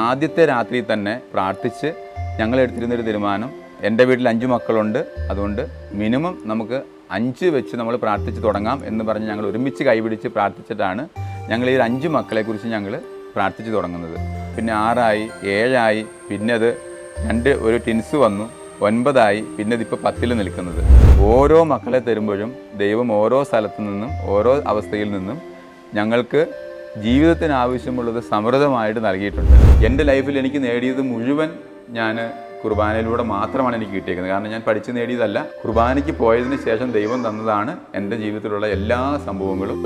ആദ്യത്തെ രാത്രി തന്നെ പ്രാർത്ഥിച്ച് ഞങ്ങളെടുത്തിരുന്നൊരു തീരുമാനം, എൻ്റെ വീട്ടിൽ 5 മക്കളുണ്ട്, അതുകൊണ്ട് മിനിമം നമുക്ക് 5 വെച്ച് നമ്മൾ പ്രാർത്ഥിച്ച് തുടങ്ങാം എന്ന് പറഞ്ഞ് ഞങ്ങൾ ഒരുമിച്ച് കൈപിടിച്ച് പ്രാർത്ഥിച്ചിട്ടാണ് ഞങ്ങൾ ഈ 5 മക്കളെക്കുറിച്ച് ഞങ്ങൾ പ്രാർത്ഥിച്ച് തുടങ്ങുന്നത്. പിന്നെ 6 ആയി, 7 ആയി, പിന്നെ അത് ഒരു ടിൻസ് വന്നു, 9 ആയി, പിന്നെ ഇതിപ്പോൾ 10 നിൽക്കുന്നത്. ഓരോ മക്കളെ തരുമ്പോഴും ദൈവം ഓരോ സ്ഥലത്തു നിന്നും ഓരോ അവസ്ഥയിൽ നിന്നും ഞങ്ങൾക്ക് ജീവിതത്തിന് ആവശ്യമുള്ളത് സമൃദ്ധമായിട്ട് നൽകിയിട്ടുണ്ട്. എൻ്റെ ലൈഫിൽ എനിക്ക് നേടിയത് മുഴുവൻ ഞാൻ കുർബാനയിലൂടെ മാത്രമാണ് എനിക്ക് കിട്ടിയിരിക്കുന്നത്. കാരണം ഞാൻ പഠിച്ച് നേടിയതല്ല, കുർബാനയ്ക്ക് പോയതിന് ശേഷം ദൈവം തന്നതാണ് എൻ്റെ ജീവിതത്തിലുള്ള എല്ലാ സംഭവങ്ങളും.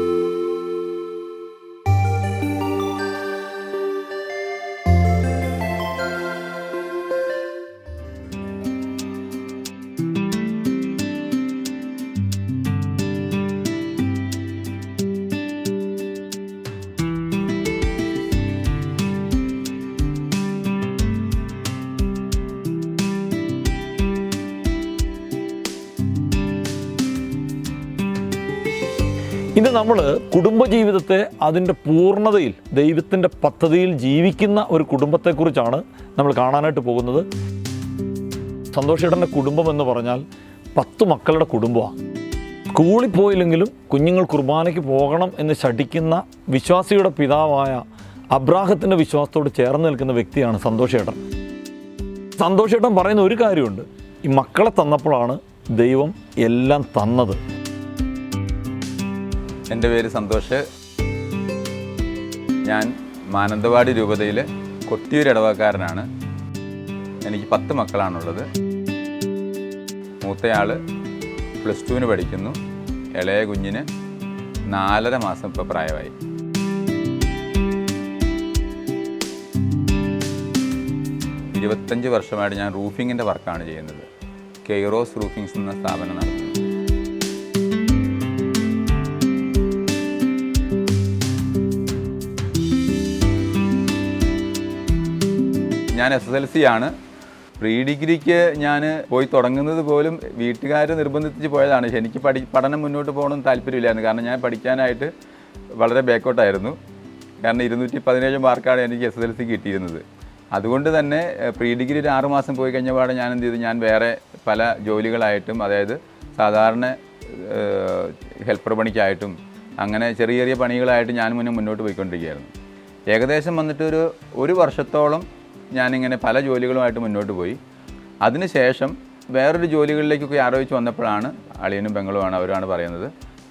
ഇന്ന് നമ്മൾ കുടുംബജീവിതത്തെ അതിൻ്റെ പൂർണ്ണതയിൽ ദൈവത്തിൻ്റെ പദ്ധതിയിൽ ജീവിക്കുന്ന ഒരു കുടുംബത്തെക്കുറിച്ചാണ് നമ്മൾ കാണാനായിട്ട് പോകുന്നത്. സന്തോഷേട്ടൻ്റെ കുടുംബം എന്ന് പറഞ്ഞാൽ 10 മക്കളുടെ കുടുംബമാണ്. സ്കൂളിൽ പോയില്ലെങ്കിലും കുഞ്ഞുങ്ങൾ കുർബാനയ്ക്ക് പോകണം എന്ന് ശഠിക്കുന്ന വിശ്വാസിയുടെ പിതാവായ അബ്രാഹത്തിൻ്റെ വിശ്വാസത്തോട് ചേർന്ന് നിൽക്കുന്ന വ്യക്തിയാണ് സന്തോഷേട്ടൻ. സന്തോഷേട്ടൻ പറയുന്ന ഒരു കാര്യമുണ്ട്, ഈ മക്കളെ തന്നപ്പോഴാണ് ദൈവം എല്ലാം തന്നത്. എൻ്റെ പേര് സന്തോഷ്. ഞാൻ മാനന്തവാടി രൂപതയിലെ കൊട്ടിയൂർ ഇടവക്കാരനാണ്. എനിക്ക് 10 മക്കളാണുള്ളത്. മൂത്തയാൾ +2 പഠിക്കുന്നു. ഇളയ കുഞ്ഞിന് 4.5 മാസം ഇപ്പോൾ പ്രായമായി. വർഷമായിട്ട് ഞാൻ റൂഫിങ്ങിൻ്റെ വർക്കാണ് ചെയ്യുന്നത്. കെയ്റോസ് റൂഫിങ്സ് എന്ന സ്ഥാപനം നടത്തുന്നു. ഞാൻ SSLC ആണ്. പ്രീ ഡിഗ്രിക്ക് ഞാൻ പോയി തുടങ്ങുന്നത് പോലും വീട്ടുകാർ നിർബന്ധിച്ച് പോയതാണ്. എനിക്ക് പഠനം മുന്നോട്ട് പോകണമെന്ന് താല്പര്യമില്ലായിരുന്നു. കാരണം ഞാൻ പഠിക്കാനായിട്ട് വളരെ ബാക്കോട്ടായിരുന്നു. കാരണം 217 മാർക്കാണ് എനിക്ക് SSLC കിട്ടിയിരുന്നത്. അതുകൊണ്ട് തന്നെ പ്രീ ഡിഗ്രി ഒരു 6 മാസം പോയി കഴിഞ്ഞപാടെ ഞാൻ എന്ത് ചെയ്തു, ഞാൻ വേറെ പല ജോലികളായിട്ടും, അതായത് സാധാരണ ഹെൽപ്പർ പണിക്കായിട്ടും അങ്ങനെ ചെറിയ ചെറിയ പണികളായിട്ട് ഞാൻ മുന്നോട്ട് പോയിക്കൊണ്ടിരിക്കുകയായിരുന്നു. ഏകദേശം വന്നിട്ട് ഒരു വർഷത്തോളം ഞാനിങ്ങനെ പല ജോലികളുമായിട്ട് മുന്നോട്ട് പോയി. അതിനുശേഷം വേറൊരു ജോലികളിലേക്കൊക്കെ ആലോചിച്ച് വന്നപ്പോഴാണ് അളിയനും പെങ്ങളുമാണ്, അവരാണ് പറയുന്നത്,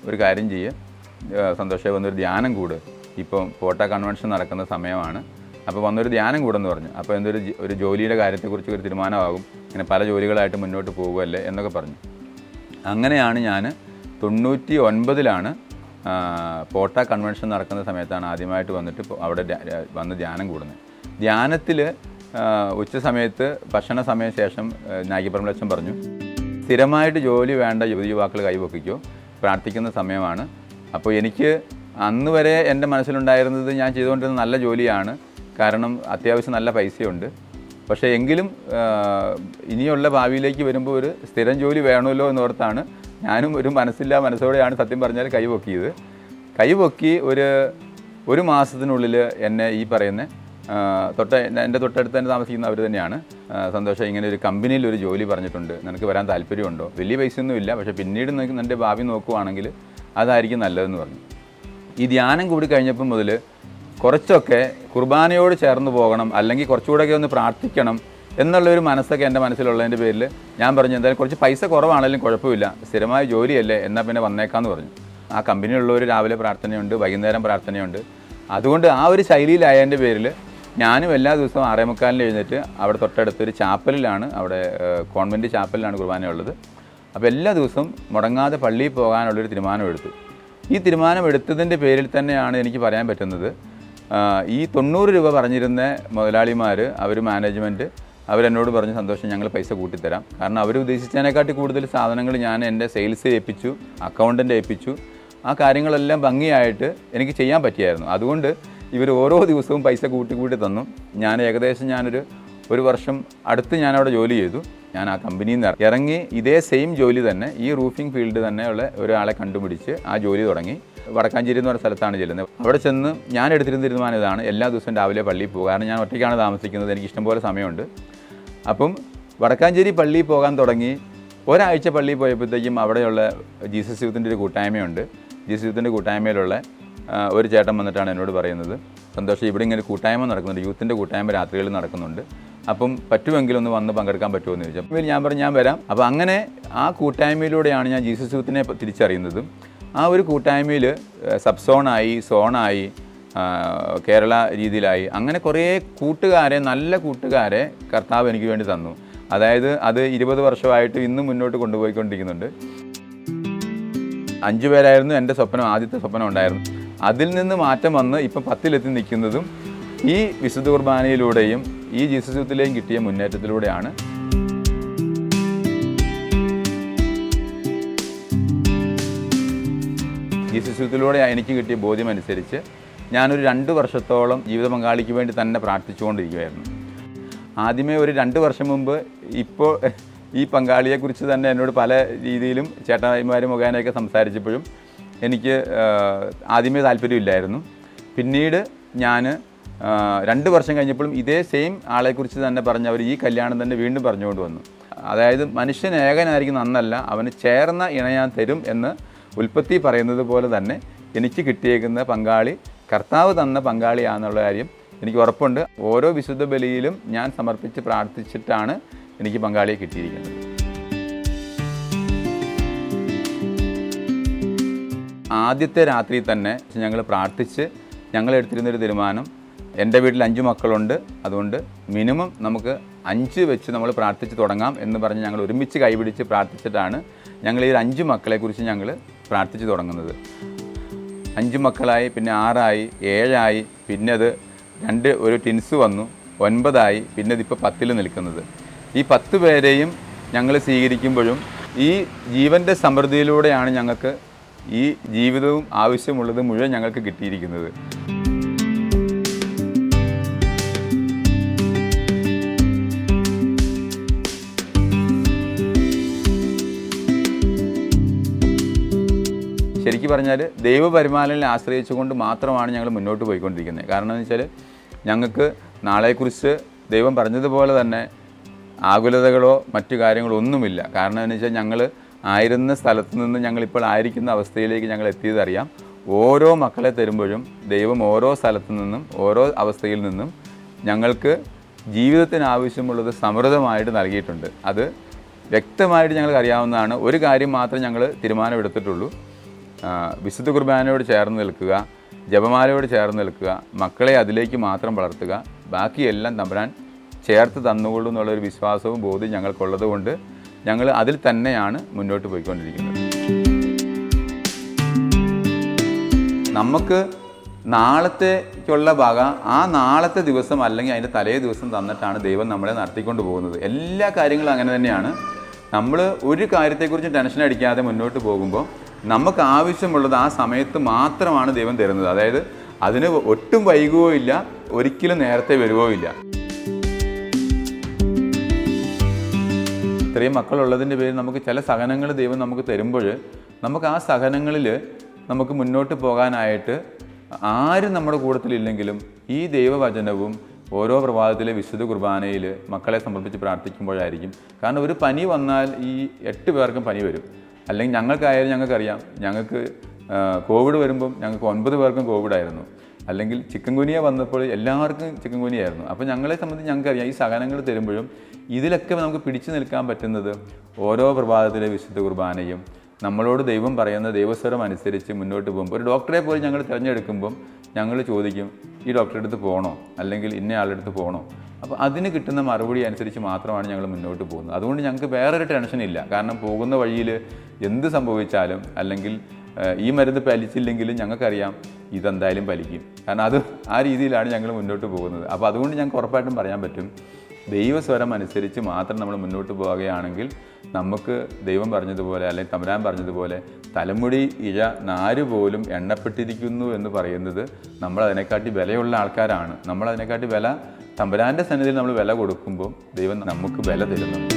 ഒരു കാര്യം ചെയ്യുക സന്തോഷം, വന്നൊരു ധ്യാനം കൂട്, ഇപ്പം പോട്ട കൺവെൻഷൻ നടക്കുന്ന സമയമാണ്, അപ്പോൾ വന്നൊരു ധ്യാനം കൂടെന്ന് പറഞ്ഞു. അപ്പോൾ ഒരു ജോലിയുടെ കാര്യത്തെക്കുറിച്ച് ഒരു തീരുമാനമാകും, ഇങ്ങനെ പല ജോലികളായിട്ട് മുന്നോട്ട് പോകുമല്ലേ എന്നൊക്കെ പറഞ്ഞു. അങ്ങനെയാണ് ഞാൻ 99 പോട്ട കൺവെൻഷൻ നടക്കുന്ന സമയത്താണ് ആദ്യമായിട്ട് വന്നിട്ട് അവിടെ വന്ന് ധ്യാനം കൂടുന്നത്. ധ്യാനത്തിൽ ഉച്ച സമയത്ത് ഭക്ഷണ സമയ ശേഷം നാഗിപറമ്പിലച്ഛൻ പറഞ്ഞു, സ്ഥിരമായിട്ട് ജോലി വേണ്ട യുവാക്കൾ കൈവക്കിക്കോ, പ്രാർത്ഥിക്കുന്ന സമയമാണ്. അപ്പോൾ എനിക്ക് അന്ന് വരെ എൻ്റെ മനസ്സിലുണ്ടായിരുന്നത് ഞാൻ ചെയ്തുകൊണ്ടിരുന്ന നല്ല ജോലിയാണ്, കാരണം അത്യാവശ്യം നല്ല പൈസയുണ്ട്. പക്ഷേ എങ്കിലും ഇനിയുള്ള ഭാവിയിലേക്ക് വരുമ്പോൾ ഒരു സ്ഥിരം ജോലി വേണമല്ലോ എന്നോർത്താണ് ഞാനും ഒരു മനസ്സോടെയാണ് സത്യം പറഞ്ഞാൽ കൈവക്കിയത്. കൈവക്കി ഒരു മാസത്തിനുള്ളിൽ എന്നെ ഈ പറയുന്ന എൻ്റെ തൊട്ടടുത്ത് തന്നെ താമസിക്കുന്ന അവർ തന്നെയാണ്, സന്തോഷം, ഇങ്ങനെ ഒരു കമ്പനിയിൽ ഒരു ജോലി പറഞ്ഞിട്ടുണ്ട്, നിനക്ക് വരാൻ താല്പര്യമുണ്ടോ? വലിയ പൈസയൊന്നുമില്ല, പക്ഷേ പിന്നീട് നിൻ്റെ ഭാവി നോക്കുവാണെങ്കിൽ അതായിരിക്കും നല്ലതെന്ന് പറഞ്ഞു. ഈ ധ്യാനം കൂടി കഴിഞ്ഞപ്പം മുതൽ കുറച്ചൊക്കെ കുർബാനയോട് ചേർന്ന് പോകണം, അല്ലെങ്കിൽ കുറച്ചുകൂടെയൊക്കെ ഒന്ന് പ്രാർത്ഥിക്കണം എന്നുള്ളൊരു മനസ്സൊക്കെ എൻ്റെ മനസ്സിലുള്ളതിൻ്റെ പേരിൽ ഞാൻ പറഞ്ഞു, എന്തായാലും കുറച്ച് പൈസ കുറവാണെങ്കിലും കുഴപ്പമില്ല, സ്ഥിരമായ ജോലിയല്ലേ, എന്നാൽ പിന്നെ വന്നേക്കാമെന്ന് പറഞ്ഞു. ആ കമ്പനിയിലുള്ളവർ രാവിലെ പ്രാർത്ഥനയുണ്ട്, വൈകുന്നേരം പ്രാർത്ഥനയുണ്ട്. അതുകൊണ്ട് ആ ഒരു ശൈലിയിലായതിൻ്റെ പേരിൽ ഞാനും എല്ലാ ദിവസവും 6:45 എഴുന്നേറ്റ് അവിടെ തൊട്ടടുത്തൊരു ചാപ്പലിലാണ്, അവിടെ കോൺവെൻറ്റ് ചാപ്പലിലാണ് കുർബാനയുള്ളത്. അപ്പോൾ എല്ലാ ദിവസവും മുടങ്ങാതെ പള്ളിയിൽ പോകാനുള്ളൊരു തീരുമാനമെടുത്തു. ഈ തീരുമാനമെടുത്തതിൻ്റെ പേരിൽ തന്നെയാണ് എനിക്ക് പറയാൻ പറ്റുന്നത്, ഈ 90 രൂപ പറഞ്ഞിരുന്ന മുതലാളിമാർ, അവർ മാനേജ്മെൻറ്റ്, അവരെന്നോട് പറഞ്ഞ്, സന്തോഷം, ഞങ്ങൾ പൈസ കൂട്ടിത്തരാം. കാരണം അവർ ഉദ്ദേശിച്ചതിനെക്കാട്ടി കൂടുതൽ സാധനങ്ങൾ ഞാൻ എൻ്റെ സെയിൽസ് ഏൽപ്പിച്ചു, അക്കൗണ്ടൻ്റ് ഏൽപ്പിച്ചു. ആ കാര്യങ്ങളെല്ലാം ഭംഗിയായിട്ട് എനിക്ക് ചെയ്യാൻ പറ്റിയായിരുന്നു. അതുകൊണ്ട് ഇവർ ഓരോ ദിവസവും പൈസ കൂട്ടി തന്നു. ഞാൻ ഏകദേശം ഒരു വർഷം അടുത്ത് ഞാനവിടെ ജോലി ചെയ്തു. ഞാൻ ആ കമ്പനിയിൽ നിന്ന് ഇറങ്ങി ഇതേ സെയിം ജോലി തന്നെ ഈ റൂഫിംഗ് ഫീൽഡ് തന്നെയുള്ള ഒരാളെ കണ്ടുപിടിച്ച് ആ ജോലി തുടങ്ങി. വടക്കാഞ്ചേരി എന്ന് പറഞ്ഞ സ്ഥലത്താണ് ചെല്ലുന്നത്. അവിടെ ചെന്ന് ഞാൻ എടുത്തിരുന്ന തീരുമാനം ഇതാണ്, എല്ലാ ദിവസവും രാവിലെ പള്ളിയിൽ പോകുക. കാരണം ഞാൻ ഒറ്റയ്ക്കാണ് താമസിക്കുന്നത്, എനിക്ക് ഇഷ്ടംപോലെ സമയമുണ്ട്. അപ്പം വടക്കാഞ്ചേരി പള്ളിയിൽ പോകാൻ തുടങ്ങി. ഒരാഴ്ച പള്ളിയിൽ പോയപ്പോഴത്തേക്കും അവിടെയുള്ള ജീസസ് യൂത്തിൻ്റെ ഒരു കൂട്ടായ്മയുണ്ട്. ജീസസ് യൂത്തിൻ്റെ കൂട്ടായ്മയിലുള്ള ഒരു ചേട്ടൻ വന്നിട്ടാണ് എന്നോട് പറയുന്നത്, സന്തോഷം, ഇവിടെ ഇങ്ങനെ കൂട്ടായ്മ നടക്കുന്നുണ്ട്, യൂത്തിൻ്റെ കൂട്ടായ്മ രാത്രികളിൽ നടക്കുന്നുണ്ട്, അപ്പം പറ്റുമെങ്കിലും ഒന്ന് വന്ന് പങ്കെടുക്കാൻ പറ്റുമോ എന്ന് ചോദിച്ചു. അപ്പോൾ ഞാൻ പറഞ്ഞു ഞാൻ വരാം. അപ്പോൾ അങ്ങനെ ആ കൂട്ടായ്മയിലൂടെയാണ് ഞാൻ ജീസസ് യൂത്തിനെ തിരിച്ചറിയുന്നതും. ആ ഒരു കൂട്ടായ്മയിൽ സബ് സോണായി, സോണായി, കേരള രീതിയിലായി, അങ്ങനെ കുറേ കൂട്ടുകാരെ, നല്ല കൂട്ടുകാരെ കർത്താവ് എനിക്ക് വേണ്ടി തന്നു. അതായത് അത് 20 വർഷമായിട്ട് ഇന്നും മുന്നോട്ട് കൊണ്ടുപോയിക്കൊണ്ടിരിക്കുന്നുണ്ട്. 5 പേരായിരുന്നു എൻ്റെ സ്വപ്നം, ആദ്യത്തെ സ്വപ്നം ഉണ്ടായിരുന്നു. അതിൽ നിന്ന് മാറ്റം വന്ന് ഇപ്പം 10-ലെത്തി നിൽക്കുന്നതും ഈ വിശുദ്ധ കുർബാനയിലൂടെയും ഈ ജീസസ് യൂത്തിലെയും കിട്ടിയ മുന്നേറ്റത്തിലൂടെയാണ്. ജീസസ് യൂത്തിലൂടെ എനിക്ക് കിട്ടിയ ബോധ്യമനുസരിച്ച് ഞാനൊരു 2 വർഷത്തോളം ജീവിത പങ്കാളിക്ക് വേണ്ടി തന്നെ പ്രാർത്ഥിച്ചുകൊണ്ടിരിക്കുകയായിരുന്നു. ആദ്യമേ ഒരു 2 വർഷം മുമ്പ് ഇപ്പോൾ ഈ പങ്കാളിയെക്കുറിച്ച് തന്നെ എന്നോട് പല രീതിയിലും ചേട്ടന്മാർ മുഖേനയൊക്കെ സംസാരിച്ചപ്പോഴും എനിക്ക് ആദ്യമേ താല്പര്യമില്ലായിരുന്നു. പിന്നീട് ഞാൻ 2 വർഷം കഴിഞ്ഞപ്പോഴും ഇതേ സെയിം ആളെക്കുറിച്ച് തന്നെ പറഞ്ഞവർ ഈ കല്യാണം തന്നെ വീണ്ടും പറഞ്ഞുകൊണ്ട് വന്നു. അതായത് മനുഷ്യൻ ഏകനായിരിക്കുന്ന അന്നല്ല, അവന് ചേർന്ന ഇണയാൻ തരും എന്ന് ഉൽപ്പത്തി പറയുന്നത് പോലെ തന്നെ എനിക്ക് കിട്ടിയേക്കുന്ന പങ്കാളി കർത്താവ് തന്ന പങ്കാളിയാണെന്നുള്ള കാര്യം എനിക്ക് ഉറപ്പുണ്ട്. ഓരോ വിശുദ്ധ ബലിയിലും ഞാൻ സമർപ്പിച്ച് പ്രാർത്ഥിച്ചിട്ടാണ് എനിക്ക് പങ്കാളിയെ കിട്ടിയിരിക്കുന്നത്. ആദ്യത്തെ രാത്രി തന്നെ ഞങ്ങൾ പ്രാർത്ഥിച്ച് ഞങ്ങൾ എടുത്തിരുന്നൊരു തീരുമാനം, എൻ്റെ വീട്ടിൽ 5 മക്കളുണ്ട്, അതുകൊണ്ട് മിനിമം നമുക്ക് 5 വെച്ച് നമ്മൾ പ്രാർത്ഥിച്ച് തുടങ്ങാം എന്ന് പറഞ്ഞ് ഞങ്ങൾ ഒരുമിച്ച് കൈപിടിച്ച് പ്രാർത്ഥിച്ചിട്ടാണ് ഞങ്ങൾ ഈ 5 മക്കളെക്കുറിച്ച് ഞങ്ങൾ പ്രാർത്ഥിച്ച് തുടങ്ങുന്നത്. 5 മക്കളായി, പിന്നെ 6ആയി, 7ആയി, പിന്നെ അത് 2 ടിൻസ് വന്നു, 9ആയി, പിന്നെ ഇതിപ്പോൾ 10-ൽ നിൽക്കുന്നത്. ഈ 10 പേരെയും ഞങ്ങൾ സ്വീകരിക്കുമ്പോഴും ഈ ജീവൻ്റെ സമൃദ്ധിയിലൂടെയാണ് ഞങ്ങൾക്ക് ഈ ജീവിതവും ആവശ്യമുള്ളത് മുഴുവൻ ഞങ്ങൾക്ക് കിട്ടിയിരിക്കുന്നത്. ശരിക്കും പറഞ്ഞാൽ ദൈവപരിപാലനയിൽ ആശ്രയിച്ചുകൊണ്ട് മാത്രമാണ് ഞങ്ങൾ മുന്നോട്ട് പോയിക്കൊണ്ടിരിക്കുന്നത്. കാരണം എന്ന് വെച്ചാൽ ഞങ്ങൾക്ക് നാളെക്കുറിച്ച് ദൈവം പറഞ്ഞതുപോലെ തന്നെ ആകുലതകളോ മറ്റു കാര്യങ്ങളോ ഒന്നുമില്ല. കാരണം എന്ന് വെച്ചാൽ ഞങ്ങൾ ആയിരുന്ന സ്ഥലത്ത് നിന്ന് ഞങ്ങളിപ്പോൾ ആയിരിക്കുന്ന അവസ്ഥയിലേക്ക് ഞങ്ങൾ എത്തിയതറിയാം. ഓരോ മക്കളെ തരുമ്പോഴും ദൈവം ഓരോ സ്ഥലത്തു നിന്നും ഓരോ അവസ്ഥയിൽ നിന്നും ഞങ്ങൾക്ക് ജീവിതത്തിന് ആവശ്യമുള്ളത് സമൃദ്ധമായിട്ട് നൽകിയിട്ടുണ്ട്. അത് വ്യക്തമായിട്ട് ഞങ്ങൾക്ക് അറിയാവുന്നതാണ്. ഒരു കാര്യം മാത്രം ഞങ്ങൾ തീരുമാനമെടുത്തിട്ടുള്ളൂ, വിശുദ്ധ കുർബാനയോട് ചേർന്ന് നിൽക്കുക, ജപമാലയോട് ചേർന്ന് നിൽക്കുക, മക്കളെ അതിലേക്ക് മാത്രം വളർത്തുക, ബാക്കിയെല്ലാം തമ്പുരാൻ ചേർത്ത് തന്നുകൊള്ളൂ എന്നുള്ളൊരു വിശ്വാസവും ബോധ്യം ഞങ്ങൾക്കുള്ളത് കൊണ്ട് ഞങ്ങൾ അതിൽ തന്നെയാണ് മുന്നോട്ട് പോയിക്കൊണ്ടിരിക്കുന്നത്. നമുക്ക് നാളത്തേക്കുള്ള വക ആ നാളത്തെ ദിവസം അല്ലെങ്കിൽ അതിൻ്റെ തലേ ദിവസം തന്നിട്ടാണ് ദൈവം നമ്മളെ നടത്തിക്കൊണ്ട് പോകുന്നത്. എല്ലാ കാര്യങ്ങളും അങ്ങനെ തന്നെയാണ്. നമ്മൾ ഒരു കാര്യത്തെക്കുറിച്ച് ടെൻഷൻ അടിക്കാതെ മുന്നോട്ട് പോകുമ്പോൾ നമുക്ക് ആവശ്യമുള്ളത് ആ സമയത്ത് മാത്രമാണ് ദൈവം തരുന്നത്. അതായത് അതിന് ഒട്ടും വൈകുകയോ ഇല്ല, ഒരിക്കലും നേരത്തെ വരുകയോ ഇല്ല. ഇത്രയും മക്കളുള്ളതിൻ്റെ പേരിൽ നമുക്ക് ചില സഹനങ്ങൾ ദൈവം നമുക്ക് തരുമ്പോൾ നമുക്ക് ആ സഹനങ്ങളിൽ നമുക്ക് മുന്നോട്ട് പോകാനായിട്ട് ആരും നമ്മുടെ കൂട്ടത്തിലില്ലെങ്കിലും ഈ ദൈവവചനവും ഓരോ പ്രഭാതത്തിലെ വിശുദ്ധ കുർബാനയിൽ മക്കളെ സമർപ്പിച്ച് പ്രാർത്ഥിക്കുമ്പോഴായിരിക്കും. കാരണം ഒരു പനി വന്നാൽ ഈ 8 പേർക്കും പനി വരും. അല്ലെങ്കിൽ ഞങ്ങൾക്കായാലും ഞങ്ങൾക്കറിയാം, ഞങ്ങൾക്ക് കോവിഡ് വരുമ്പം ഞങ്ങൾക്ക് 9 പേർക്കും കോവിഡായിരുന്നു. അല്ലെങ്കിൽ ചിക്കൻ ഗുനിയ വന്നപ്പോൾ എല്ലാവർക്കും ചിക്കൻ ഗുനിയായിരുന്നു. അപ്പോൾ ഞങ്ങളെ സംബന്ധിച്ച് ഞങ്ങൾക്കറിയാം ഈ സഹനങ്ങൾ തരുമ്പോഴും ഇതിലൊക്കെ നമുക്ക് പിടിച്ചു നിൽക്കാൻ പറ്റുന്നത് ഓരോ പ്രഭാതത്തിലെ വിശുദ്ധ കുർബാനയും നമ്മളോട് ദൈവം പറയുന്ന ദൈവസ്വരം അനുസരിച്ച് മുന്നോട്ട് പോകുമ്പോൾ ഒരു ഡോക്ടറെ പോലും ഞങ്ങൾ തിരഞ്ഞെടുക്കുമ്പം ഞങ്ങൾ ചോദിക്കും, ഈ ഡോക്ടറെ അടുത്ത് പോകണോ അല്ലെങ്കിൽ ഇന്ന ആളുടെ അടുത്ത് പോകണോ? അപ്പോൾ അതിന് കിട്ടുന്ന മറുപടി അനുസരിച്ച് മാത്രമാണ് ഞങ്ങൾ മുന്നോട്ട് പോകുന്നത്. അതുകൊണ്ട് ഞങ്ങൾക്ക് വേറൊരു ടെൻഷനില്ല. കാരണം പോകുന്ന വഴിയിൽ എന്ത് സംഭവിച്ചാലും അല്ലെങ്കിൽ ഈ മരുന്ന് പലിച്ചില്ലെങ്കിലും ഞങ്ങൾക്കറിയാം ഇതെന്തായാലും പലിക്കും. കാരണം അത് ആ രീതിയിലാണ് ഞങ്ങൾ മുന്നോട്ട് പോകുന്നത്. അപ്പോൾ അതുകൊണ്ട് ഞങ്ങൾക്ക് ഉറപ്പായിട്ടും പറയാൻ പറ്റും, ദൈവസ്വരം അനുസരിച്ച് മാത്രം നമ്മൾ മുന്നോട്ട് പോവുകയാണെങ്കിൽ നമുക്ക് ദൈവം പറഞ്ഞതുപോലെ അല്ലെങ്കിൽ തമ്പുരാൻ പറഞ്ഞതുപോലെ തലമുടി ഇഴ നാര് പോലും എണ്ണപ്പെട്ടിരിക്കുന്നു എന്ന് പറയുന്നത് നമ്മളതിനെക്കാട്ടി വിലയുള്ള ആൾക്കാരാണ്. നമ്മളതിനെക്കാട്ടി വില തമ്പുരാൻ്റെ സന്നിധിയിൽ നമ്മൾ വില കൊടുക്കുമ്പോൾ ദൈവം നമുക്ക് വില തരുന്നുണ്ട്.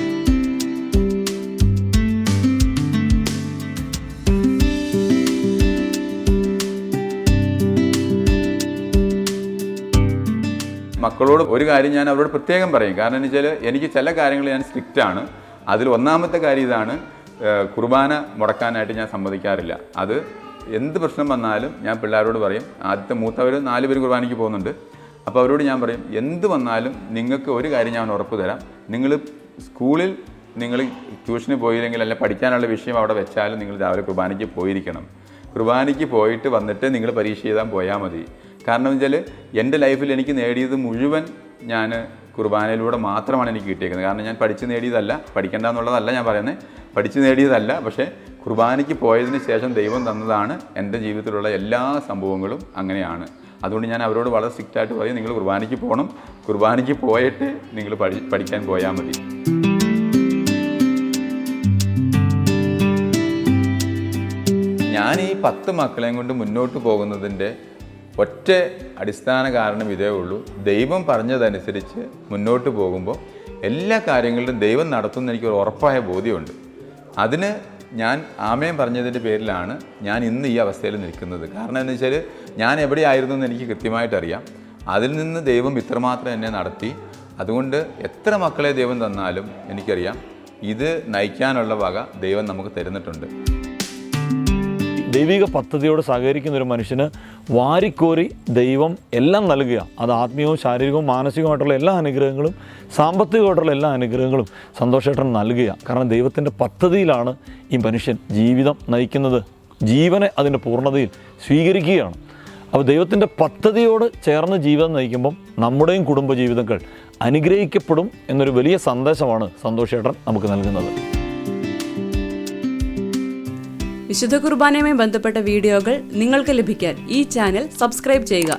മക്കളോട് ഒരു കാര്യം ഞാൻ അവരോട് പ്രത്യേകം പറയും. കാരണം എന്ന് വെച്ചാൽ എനിക്ക് ചില കാര്യങ്ങൾ ഞാൻ സ്ട്രിക്റ്റാണ്. അതിൽ ഒന്നാമത്തെ കാര്യം ഇതാണ്, കുർബാന മുടക്കാനായിട്ട് ഞാൻ സമ്മതിക്കാറില്ല. അത് എന്ത് പ്രശ്നം വന്നാലും ഞാൻ പിള്ളേരോട് പറയും. ആദ്യത്തെ മൂത്തവർ 4 പേര് കുർബാനയ്ക്ക് പോകുന്നുണ്ട്. അപ്പോൾ അവരോട് ഞാൻ പറയും, എന്ത് വന്നാലും നിങ്ങൾക്ക് ഒരു കാര്യം ഞാൻ ഉറപ്പ് തരാം, നിങ്ങൾ സ്കൂളിൽ നിങ്ങൾ ട്യൂഷന് പോയില്ലെങ്കിൽ അല്ല പഠിക്കാനുള്ള വിഷയം അവിടെ വെച്ചാലും നിങ്ങൾ രാവിലെ കുർബാനയ്ക്ക് പോയിരിക്കണം. കുർബാനയ്ക്ക് പോയിട്ട് വന്നിട്ട് നിങ്ങൾ പരീക്ഷ എഴുതാൻ പോയാൽ മതി. കാരണം വെച്ചാൽ എൻ്റെ ലൈഫിൽ എനിക്ക് നേടിയത് മുഴുവൻ ഞാൻ കുർബാനയിലൂടെ മാത്രമാണ് എനിക്ക് കിട്ടിയേക്കുന്നത്. കാരണം ഞാൻ പഠിച്ച് നേടിയതല്ല, പഠിക്കേണ്ട എന്നുള്ളതല്ല ഞാൻ പറയുന്നത്, പഠിച്ച് നേടിയതല്ല. പക്ഷേ കുർബാനയ്ക്ക് പോയതിന് ശേഷം ദൈവം തന്നതാണ് എൻ്റെ ജീവിതത്തിലുള്ള എല്ലാ സംഭവങ്ങളും. അങ്ങനെയാണ്. അതുകൊണ്ട് ഞാൻ അവരോട് വളരെ സ്ട്രിക്റ്റായിട്ട് പറയും, നിങ്ങൾ കുർബാനയ്ക്ക് പോകണം, കുർബാനയ്ക്ക് പോയിട്ട് നിങ്ങൾ പഠിക്കാൻ പോയാൽ മതി. ഞാൻ ഈ 10 മക്കളെയും കൊണ്ട് മുന്നോട്ട് പോകുന്നതിൻ്റെ ഒറ്റ അടിസ്ഥാന കാരണം ഇതേ ഉള്ളൂ. ദൈവം പറഞ്ഞതനുസരിച്ച് മുന്നോട്ട് പോകുമ്പോൾ എല്ലാ കാര്യങ്ങളിലും ദൈവം നടത്തുന്ന എനിക്കൊരു ഉറപ്പായ ബോധ്യമുണ്ട്. അതിന് ഞാൻ ആമേൻ പറഞ്ഞതിൻ്റെ പേരിലാണ് ഞാൻ ഇന്ന് ഈ അവസ്ഥയിൽ നിൽക്കുന്നത്. കാരണം എന്ന് വെച്ചാൽ ഞാൻ എവിടെയായിരുന്നു എന്ന് എനിക്ക് കൃത്യമായിട്ടറിയാം. അതിൽ നിന്ന് ദൈവം ഇത്രമാത്രം എന്നെ നടത്തി. അതുകൊണ്ട് എത്ര മക്കളെ ദൈവം തന്നാലും എനിക്കറിയാം ഇത് നയിക്കാനുള്ള വക ദൈവം നമുക്ക് തരുന്നിട്ടുണ്ട്. ദൈവിക പദ്ധതിയോട് സഹകരിക്കുന്ന ഒരു മനുഷ്യന് വാരിക്കോരി ദൈവം എല്ലാം നൽകുക. അത് ആത്മീയവും ശാരീരികവും മാനസികവുമായിട്ടുള്ള എല്ലാ അനുഗ്രഹങ്ങളും സാമ്പത്തികമായിട്ടുള്ള എല്ലാ അനുഗ്രഹങ്ങളും സന്തോഷേട്ടൻ നൽകുക. കാരണം ദൈവത്തിൻ്റെ പദ്ധതിയിലാണ് ഈ മനുഷ്യൻ ജീവിതം നയിക്കുന്നത്. ജീവനെ അതിൻ്റെ പൂർണ്ണതയിൽ സ്വീകരിക്കുകയാണ്. അപ്പോൾ ദൈവത്തിൻ്റെ പദ്ധതിയോട് ചേർന്ന് ജീവിതം നയിക്കുമ്പം നമ്മുടെയും കുടുംബജീവിതങ്ങൾ അനുഗ്രഹിക്കപ്പെടും എന്നൊരു വലിയ സന്ദേശമാണ് സന്തോഷേട്ടൻ നമുക്ക് നൽകുന്നത്. വിശുദ്ധ കുർബാനയുമായി ബന്ധപ്പെട്ട വീഡിയോകൾ നിങ്ങൾക്ക് ലഭിക്കാൻ ഈ ചാനൽ സബ്സ്ക്രൈബ് ചെയ്യുക.